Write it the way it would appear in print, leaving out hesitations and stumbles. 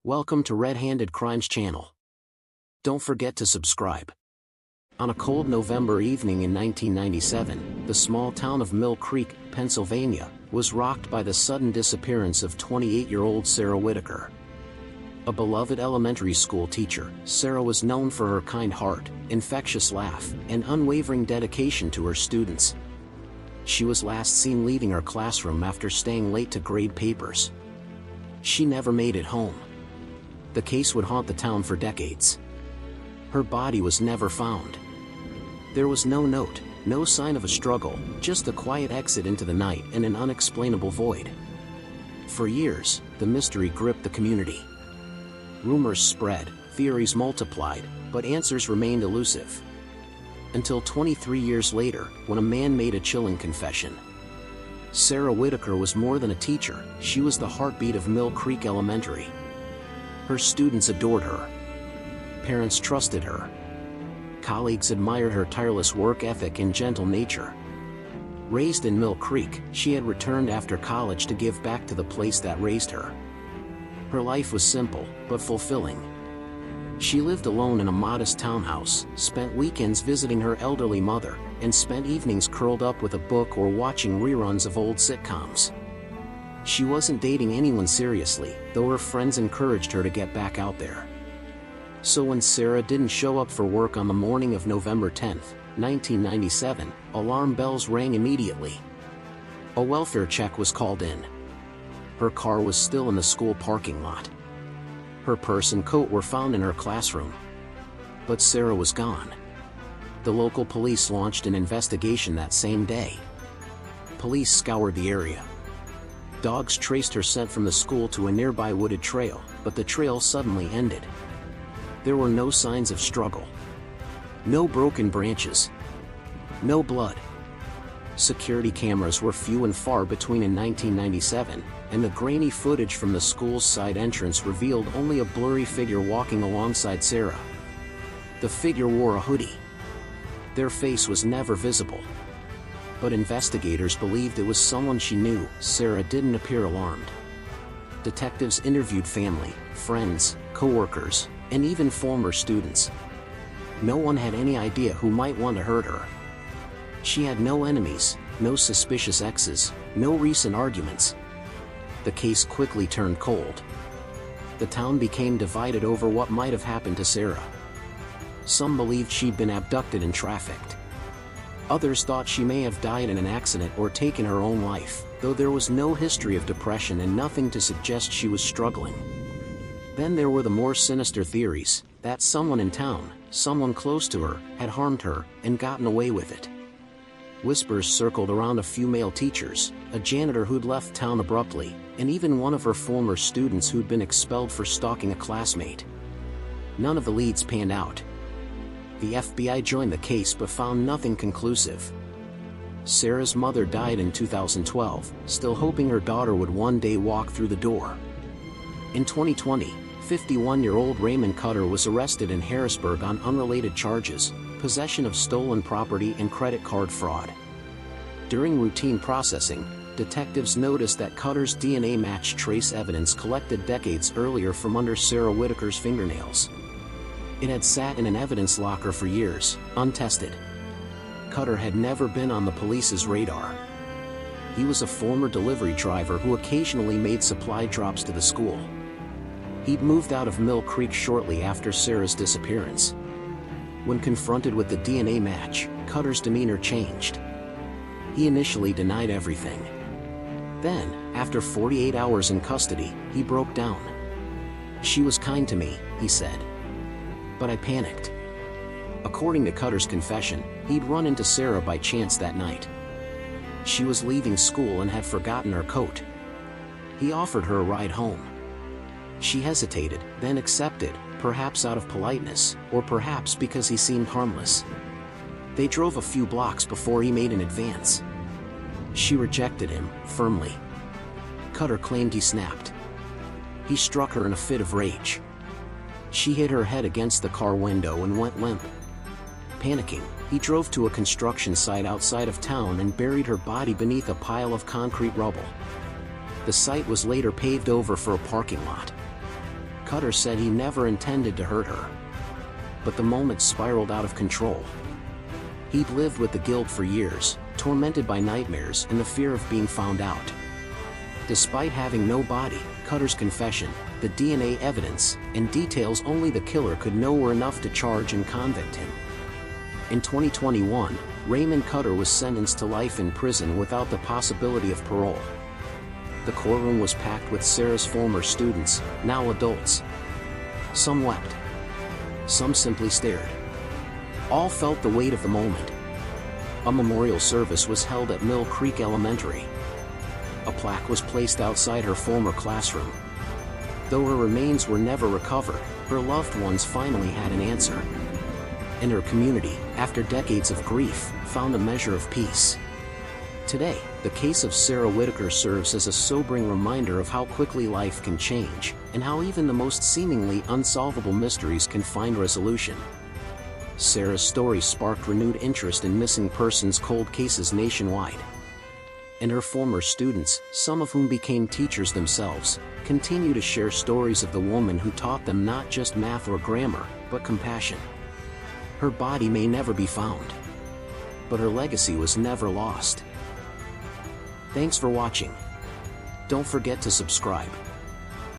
Welcome to Red-Handed Crimes channel. Don't forget to subscribe. On a cold November evening in 1997, the small town of Mill Creek, Pennsylvania, was rocked by the sudden disappearance of 28-year-old Sarah Whitaker. A beloved elementary school teacher, Sarah was known for her kind heart, infectious laugh, and unwavering dedication to her students. She was last seen leaving her classroom after staying late to grade papers. She never made it home. The case would haunt the town for decades. Her body was never found. There was no note, no sign of a struggle, just a quiet exit into the night and an unexplainable void. For years, the mystery gripped the community. Rumors spread, theories multiplied, but answers remained elusive. Until 23 years later, when a man made a chilling confession. Sarah Whitaker was more than a teacher, she was the heartbeat of Mill Creek Elementary. Her students adored her. Parents trusted her. Colleagues admired her tireless work ethic and gentle nature. Raised in Mill Creek, she had returned after college to give back to the place that raised her. Her life was simple, but fulfilling. She lived alone in a modest townhouse, spent weekends visiting her elderly mother, and spent evenings curled up with a book or watching reruns of old sitcoms. She wasn't dating anyone seriously, though her friends encouraged her to get back out there. So when Sarah didn't show up for work on the morning of November 10, 1997, alarm bells rang immediately. A welfare check was called in. Her car was still in the school parking lot. Her purse and coat were found in her classroom. But Sarah was gone. The local police launched an investigation that same day. Police scoured the area. Dogs traced her scent from the school to a nearby wooded trail, but the trail suddenly ended. There were no signs of struggle. No broken branches. No blood. Security cameras were few and far between in 1997, and the grainy footage from the school's side entrance revealed only a blurry figure walking alongside Sarah. The figure wore a hoodie. Their face was never visible. But investigators believed it was someone she knew. Sarah didn't appear alarmed. Detectives interviewed family, friends, co-workers, and even former students. No one had any idea who might want to hurt her. She had no enemies, no suspicious exes, no recent arguments. The case quickly turned cold. The town became divided over what might have happened to Sarah. Some believed she'd been abducted and trafficked. Others thought she may have died in an accident or taken her own life, though there was no history of depression and nothing to suggest she was struggling. Then there were the more sinister theories, that someone in town, someone close to her, had harmed her, and gotten away with it. Whispers circled around a few male teachers, a janitor who'd left town abruptly, and even one of her former students who'd been expelled for stalking a classmate. None of the leads panned out. The FBI joined the case but found nothing conclusive. Sarah's mother died in 2012, still hoping her daughter would one day walk through the door. In 2020, 51-year-old Raymond Cutter was arrested in Harrisburg on unrelated charges, possession of stolen property and credit card fraud. During routine processing, detectives noticed that Cutter's DNA matched trace evidence collected decades earlier from under Sarah Whitaker's fingernails. It had sat in an evidence locker for years, untested. Cutter had never been on the police's radar. He was a former delivery driver who occasionally made supply drops to the school. He'd moved out of Mill Creek shortly after Sarah's disappearance. When confronted with the DNA match, Cutter's demeanor changed. He initially denied everything. Then, after 48 hours in custody, he broke down. "She was kind to me," he said. "But I panicked." According to Cutter's confession, he'd run into Sarah by chance that night. She was leaving school and had forgotten her coat. He offered her a ride home. She hesitated, then accepted, perhaps out of politeness, or perhaps because he seemed harmless. They drove a few blocks before he made an advance. She rejected him, firmly. Cutter claimed he snapped. He struck her in a fit of rage. She hit her head against the car window and went limp. Panicking, he drove to a construction site outside of town and buried her body beneath a pile of concrete rubble. The site was later paved over for a parking lot. Cutter said he never intended to hurt her. But the moment spiraled out of control. He'd lived with the guilt for years, tormented by nightmares and the fear of being found out. Despite having no body, Cutter's confession, the DNA evidence, and details only the killer could know were enough to charge and convict him. In 2021, Raymond Cutter was sentenced to life in prison without the possibility of parole. The courtroom was packed with Sarah's former students, now adults. Some wept. Some simply stared. All felt the weight of the moment. A memorial service was held at Mill Creek Elementary. A plaque was placed outside her former classroom. Though her remains were never recovered, her loved ones finally had an answer. And her community, after decades of grief, found a measure of peace. Today, the case of Sarah Whitaker serves as a sobering reminder of how quickly life can change, and how even the most seemingly unsolvable mysteries can find resolution. Sarah's story sparked renewed interest in missing persons cold cases nationwide. And her former students, some of whom became teachers themselves, continue to share stories of the woman who taught them not just math or grammar, but compassion. Her body may never be found, but her legacy was never lost. Thanks for watching. Don't forget to subscribe.